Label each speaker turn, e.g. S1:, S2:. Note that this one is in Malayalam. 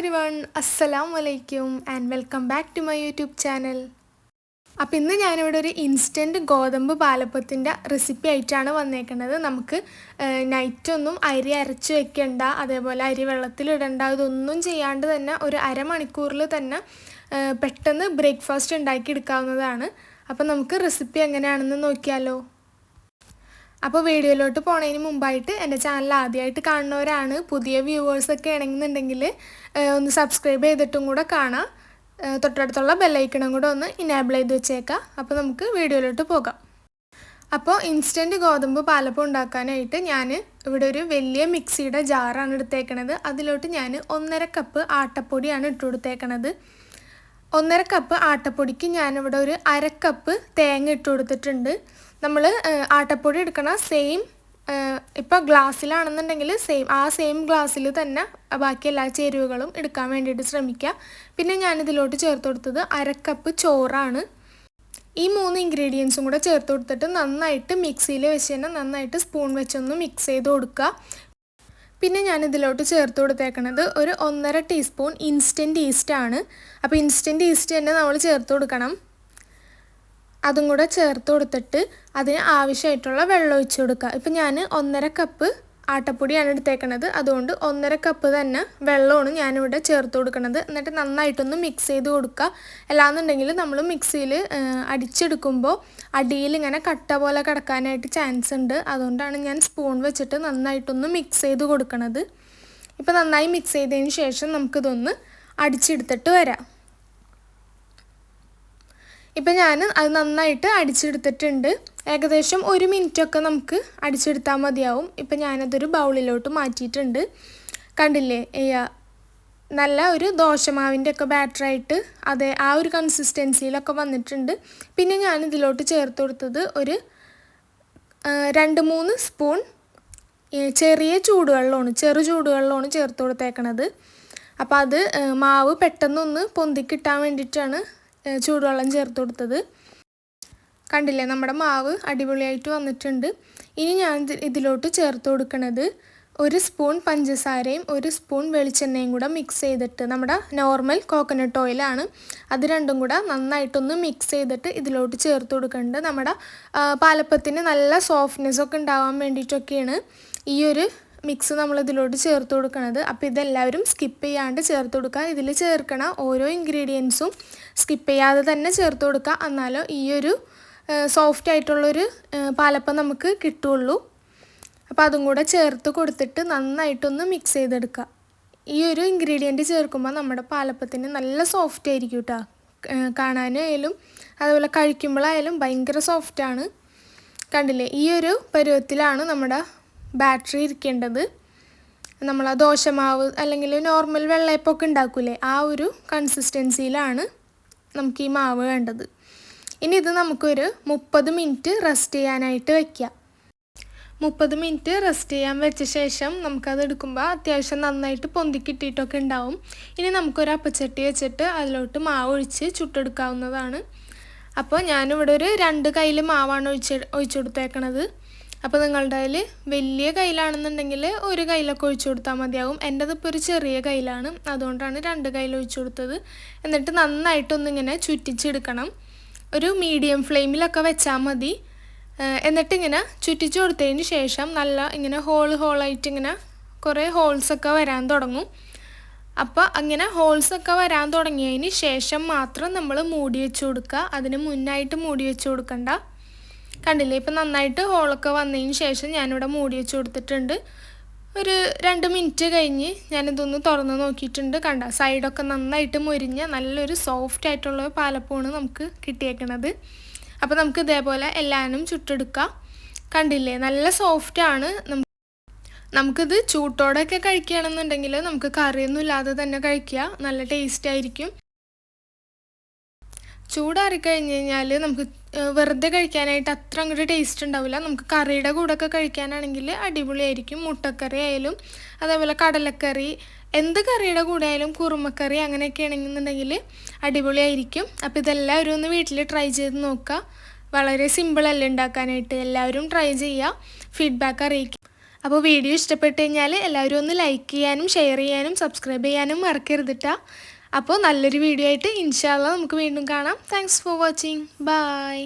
S1: everyone, Assalamu alaikum and welcome back to my YouTube channel. അപ്പോൾ ഇന്ന് ഞാനിവിടെ ഒരു ഇൻസ്റ്റൻറ്റ് ഗോതമ്പ് പാലപ്പത്തിൻ്റെ റെസിപ്പി ആയിട്ടാണ് വന്നേക്കുന്നത്. നമുക്ക് നൈറ്റൊന്നും അരി അരച്ച് വെക്കേണ്ട, അതേപോലെ അരി വെള്ളത്തിലിടേണ്ട, ഇതൊന്നും ചെയ്യാണ്ട് തന്നെ ഒരു അരമണിക്കൂറിൽ തന്നെ പെട്ടെന്ന് ബ്രേക്ക്ഫാസ്റ്റ് ഉണ്ടാക്കി എടുക്കാവുന്നതാണ്. അപ്പോൾ നമുക്ക് റെസിപ്പി എങ്ങനെയാണെന്ന് നോക്കിയാലോ. അപ്പോൾ വീഡിയോയിലോട്ട് പോണതിന് മുമ്പായിട്ട് എൻ്റെ ചാനൽ ആദ്യമായിട്ട് കാണുന്നവരാണ്, പുതിയ വ്യൂവേഴ്സൊക്കെ ആണെന്നുണ്ടെങ്കിൽ ഒന്ന് സബ്സ്ക്രൈബ് ചെയ്തിട്ടും കൂടെ കാണാം. തൊട്ടടുത്തുള്ള ബെല്ലൈക്കണം കൂടെ ഒന്ന് ഇനേബിൾ ചെയ്ത് വെച്ചേക്കാം. അപ്പോൾ നമുക്ക് വീഡിയോയിലോട്ട് പോകാം. അപ്പോൾ ഇൻസ്റ്റൻറ്റ് ഗോതമ്പ് പാലപ്പം ഉണ്ടാക്കാനായിട്ട് ഞാൻ ഇവിടെ ഒരു വലിയ മിക്സിയുടെ ജാറാണ് എടുത്തേക്കണത്. അതിലോട്ട് ഞാൻ 1.5 കപ്പ് ആട്ടപ്പൊടിയാണ് ഇട്ട് കൊടുത്തേക്കണത്. 1.5 കപ്പ് ആട്ടപ്പൊടിക്ക് ഞാനിവിടെ ഒരു 1/2 കപ്പ് തേങ്ങ ഇട്ട് കൊടുത്തിട്ടുണ്ട്. നമ്മൾ ആട്ടപ്പൊടി എടുക്കണ സെയിം ഇപ്പോൾ ഗ്ലാസ്സിലാണെന്നുണ്ടെങ്കിൽ സെയിം ഗ്ലാസ്സിൽ തന്നെ ബാക്കി എല്ലാ ചേരുവകളും എടുക്കാൻ വേണ്ടിയിട്ട് ശ്രമിക്കുക. പിന്നെ ഞാനിതിലോട്ട് ചേർത്ത് കൊടുത്തത് 1/2 കപ്പ് ചോറാണ്. ഈ 3 ഇൻഗ്രീഡിയൻസും കൂടെ ചേർത്ത് കൊടുത്തിട്ട് നന്നായിട്ട് മിക്സിയിൽ വെച്ച് തന്നെ നന്നായിട്ട് സ്പൂൺ വെച്ചൊന്ന് മിക്സ് ചെയ്ത് കൊടുക്കുക. പിന്നെ ഞാനിതിലോട്ട് ചേർത്ത് കൊടുത്തേക്കണത് ഒരു 1.5 ടീസ്പൂൺ ഇൻസ്റ്റൻറ്റ് ഈസ്റ്റാണ്. അപ്പോൾ ഇൻസ്റ്റൻറ്റ് ഈസ്റ്റ് തന്നെ നമ്മൾ ചേർത്ത് കൊടുക്കണം. അതും കൂടെ ചേർത്ത് കൊടുത്തിട്ട് അതിന് ആവശ്യമായിട്ടുള്ള വെള്ളം ഒഴിച്ച് കൊടുക്കുക. ഇപ്പം ഞാൻ 1.5 കപ്പ് ആട്ടപ്പൊടിയാണ് എടുത്തേക്കണത്, അതുകൊണ്ട് 1.5 കപ്പ് തന്നെ വെള്ളമാണ് ഞാനിവിടെ ചേർത്ത് കൊടുക്കണത്. എന്നിട്ട് നന്നായിട്ടൊന്ന് മിക്സ് ചെയ്ത് കൊടുക്കുക. അല്ലാന്നുണ്ടെങ്കിൽ നമ്മൾ മിക്സിയിൽ അടിച്ചെടുക്കുമ്പോൾ അടിയിൽ ഇങ്ങനെ കട്ട പോലെ കിടക്കാനായിട്ട് ചാൻസ് ഉണ്ട്. അതുകൊണ്ടാണ് ഞാൻ സ്പൂൺ വെച്ചിട്ട് നന്നായിട്ടൊന്ന് മിക്സ് ചെയ്ത് കൊടുക്കണത്. ഇപ്പോൾ നന്നായി മിക്സ് ചെയ്തതിന് ശേഷം നമുക്കിതൊന്ന് അടിച്ചെടുത്തിട്ട് വരാം. ഇപ്പം ഞാൻ അത് നന്നായിട്ട് അടിച്ചെടുത്തിട്ടുണ്ട്. ഏകദേശം 1 മിനിറ്റൊക്കെ നമുക്ക് അടിച്ചെടുത്താൽ മതിയാവും. ഇപ്പം ഞാനതൊരു ബൗളിലോട്ട് മാറ്റിയിട്ടുണ്ട്. കണ്ടില്ലേ, നല്ല ഒരു ദോശമാവിൻ്റെ ഒക്കെ ബാറ്ററായിട്ട് അതെ ആ ഒരു കൺസിസ്റ്റൻസിയിലൊക്കെ വന്നിട്ടുണ്ട്. പിന്നെ ഞാനിതിലോട്ട് ചേർത്ത് കൊടുത്തത് ഒരു 2-3 സ്പൂൺ ചെറു ചൂടുവെള്ളമാണ് ചേർത്ത് കൊടുത്തേക്കണത്. അപ്പോൾ അത് മാവ് പെട്ടെന്നൊന്ന് പൊന്തിക്കിട്ടാൻ വേണ്ടിയിട്ടാണ് ചൂടുവെള്ളം ചേർത്ത് കൊടുത്തത്. കണ്ടില്ലേ, നമ്മുടെ മാവ് അടിപൊളിയായിട്ട് വന്നിട്ടുണ്ട്. ഇനി ഞാൻ ഇതിലോട്ട് ചേർത്ത് കൊടുക്കുന്നത് 1 സ്പൂൺ പഞ്ചസാരയും 1 സ്പൂൺ വെളിച്ചെണ്ണയും കൂടെ മിക്സ് ചെയ്തിട്ട്, നമ്മുടെ നോർമൽ കോക്കനട്ട് ഓയിലാണ്, അത് രണ്ടും കൂടെ നന്നായിട്ടൊന്ന് മിക്സ് ചെയ്തിട്ട് ഇതിലോട്ട് ചേർത്ത് കൊടുക്കേണ്ടത്. നമ്മുടെ പാലപ്പത്തിന് നല്ല സോഫ്റ്റ്നെസ് ഒക്കെ ഉണ്ടാവാൻ വേണ്ടിയിട്ടൊക്കെയാണ് ഈ ഒരു മിക്സ് നമ്മൾ ഇതിലോട്ട് ചേർത്ത് കൊടുക്കുന്നത്. അപ്പോൾ ഇതെല്ലാവരും സ്കിപ്പ് ചെയ്യാണ്ട് ചേർത്ത് കൊടുക്കുക. ഇതിൽ ചേർക്കണ ഓരോ ഇൻഗ്രീഡിയൻസും സ്കിപ്പ് ചെയ്യാതെ തന്നെ ചേർത്ത് കൊടുക്കുക. എന്നാലോ ഈ ഒരു സോഫ്റ്റ് ആയിട്ടുള്ളൊരു പാലപ്പം നമുക്ക് കിട്ടുള്ളൂ. അപ്പോൾ അതും കൂടെ ചേർത്ത് കൊടുത്തിട്ട് നന്നായിട്ടൊന്ന് മിക്സ് ചെയ്തെടുക്കുക. ഈ ഒരു ഇൻഗ്രീഡിയൻറ്റ് ചേർക്കുമ്പോൾ നമ്മുടെ പാലപ്പത്തിന് നല്ല സോഫ്റ്റ് ആയിരിക്കും കേട്ടോ. കാണാനായാലും അതുപോലെ കഴിക്കുമ്പോഴായാലും ഭയങ്കര സോഫ്റ്റാണ്. കണ്ടില്ലേ, ഈ ഒരു പരുവത്തിലാണ് നമ്മുടെ ബാറ്ററി ഇരിക്കേണ്ടത്. നമ്മൾ ദോശമാവ് അല്ലെങ്കിൽ നോർമൽ വെള്ളയപ്പമൊക്കെ ഉണ്ടാക്കൂലേ, ആ ഒരു കൺസിസ്റ്റൻസിയിലാണ് നമുക്ക് ഈ മാവ് വേണ്ടത്. ഇനി ഇത് നമുക്കൊരു 30 മിനിറ്റ് റെസ്റ്റ് ചെയ്യാനായിട്ട് വയ്ക്കാം. 30 മിനിറ്റ് റെസ്റ്റ് ചെയ്യാൻ വെച്ച ശേഷം നമുക്കത് എടുക്കുമ്പോൾ അത്യാവശ്യം നന്നായിട്ട് പൊന്തിക്കിട്ടിട്ടൊക്കെ ഉണ്ടാവും. ഇനി നമുക്കൊരു അപ്പച്ചട്ടി വെച്ചിട്ട് അതിലോട്ട് മാവ് ഒഴിച്ച് ചുട്ടെടുക്കാവുന്നതാണ്. അപ്പോൾ ഞാനിവിടെ ഒരു 2 കയ്യിൽ മാവാണ് ഒഴിച്ചു കൊടുത്തേക്കണത്. അപ്പോൾ നിങ്ങളുടെ കയ്യിൽ വലിയ കയ്യിലാണെന്നുണ്ടെങ്കിൽ 1 കയ്യിലൊക്കെ ഒഴിച്ചു കൊടുത്താൽ മതിയാവും. എൻ്റെതിപ്പോൾ ഒരു ചെറിയ കയ്യിലാണ്, അതുകൊണ്ടാണ് 2 കയ്യിൽ ഒഴിച്ചു കൊടുത്തത്. എന്നിട്ട് നന്നായിട്ടൊന്നിങ്ങനെ ചുറ്റിച്ചെടുക്കണം. ഒരു മീഡിയം ഫ്ലെയിമിലൊക്കെ വെച്ചാൽ മതി. എന്നിട്ടിങ്ങനെ ചുറ്റിച്ച് കൊടുത്തതിന് ശേഷം നല്ല ഇങ്ങനെ ഹോളായിട്ട് ഇങ്ങനെ കുറേ ഹോൾസൊക്കെ വരാൻ തുടങ്ങും. അപ്പോൾ അങ്ങനെ ഹോൾസൊക്കെ വരാൻ തുടങ്ങിയതിന് ശേഷം മാത്രം നമ്മൾ മൂടി വെച്ച് കൊടുക്കുക. അതിന് മുന്നായിട്ട് മൂടി വെച്ച് കൊടുക്കണ്ട. കണ്ടില്ലേ, ഇപ്പം നന്നായിട്ട് ഹോളൊക്കെ വന്നതിന് ശേഷം ഞാനിവിടെ മൂടി വെച്ച് കൊടുത്തിട്ടുണ്ട്. ഒരു 2 മിനിറ്റ് കഴിഞ്ഞ് ഞാനിതൊന്ന് തുറന്ന് നോക്കിയിട്ടുണ്ട്. കണ്ട, സൈഡൊക്കെ നന്നായിട്ട് മുരിഞ്ഞ നല്ലൊരു സോഫ്റ്റ് ആയിട്ടുള്ള പാലപ്പമാണ് നമുക്ക് കിട്ടിയേക്കണത്. അപ്പോൾ നമുക്ക് ഇതേപോലെ എല്ലാവരും ചുട്ടെടുക്കാം. കണ്ടില്ലേ, നല്ല സോഫ്റ്റാണ്. നമുക്കിത് ചൂട്ടോടെയൊക്കെ കഴിക്കുകയാണെന്നുണ്ടെങ്കിൽ നമുക്ക് കറിയൊന്നും ഇല്ലാതെ തന്നെ കഴിക്കുക, നല്ല ടേസ്റ്റ് ആയിരിക്കും. ചൂടാറിക്കഴിഞ്ഞ് കഴിഞ്ഞാൽ നമുക്ക് വെറുതെ കഴിക്കാനായിട്ട് അത്ര അങ്ങോട്ട് ടേസ്റ്റ് ഉണ്ടാവില്ല. നമുക്ക് കറിയുടെ കൂടെയൊക്കെ കഴിക്കാനാണെങ്കിൽ അടിപൊളിയായിരിക്കും. മുട്ടക്കറി ആയാലും അതേപോലെ കടലക്കറി, എന്ത് കറിയുടെ കൂടെ ആയാലും കുറുമക്കറി അങ്ങനെയൊക്കെ ആണെന്നുണ്ടെങ്കിൽ അടിപൊളിയായിരിക്കും. അപ്പോൾ ഇതെല്ലാവരും ഒന്ന് വീട്ടിൽ ട്രൈ ചെയ്ത് നോക്കുക. വളരെ സിമ്പിളല്ലേ ഉണ്ടാക്കാനായിട്ട്. എല്ലാവരും ട്രൈ ചെയ്യുക, ഫീഡ്ബാക്ക് അറിയിക്കുക. അപ്പോൾ വീഡിയോ ഇഷ്ടപ്പെട്ട് കഴിഞ്ഞാൽ എല്ലാവരും ഒന്ന് ലൈക്ക് ചെയ്യാനും ഷെയർ ചെയ്യാനും സബ്സ്ക്രൈബ് ചെയ്യാനും മറക്കരുതിട്ടാ. അപ്പോൾ നല്ലൊരു വീഡിയോ ആയിട്ട് ഇൻഷാ അല്ലാഹ് നമുക്ക് വീണ്ടും കാണാം. Thanks for watching. ബൈ.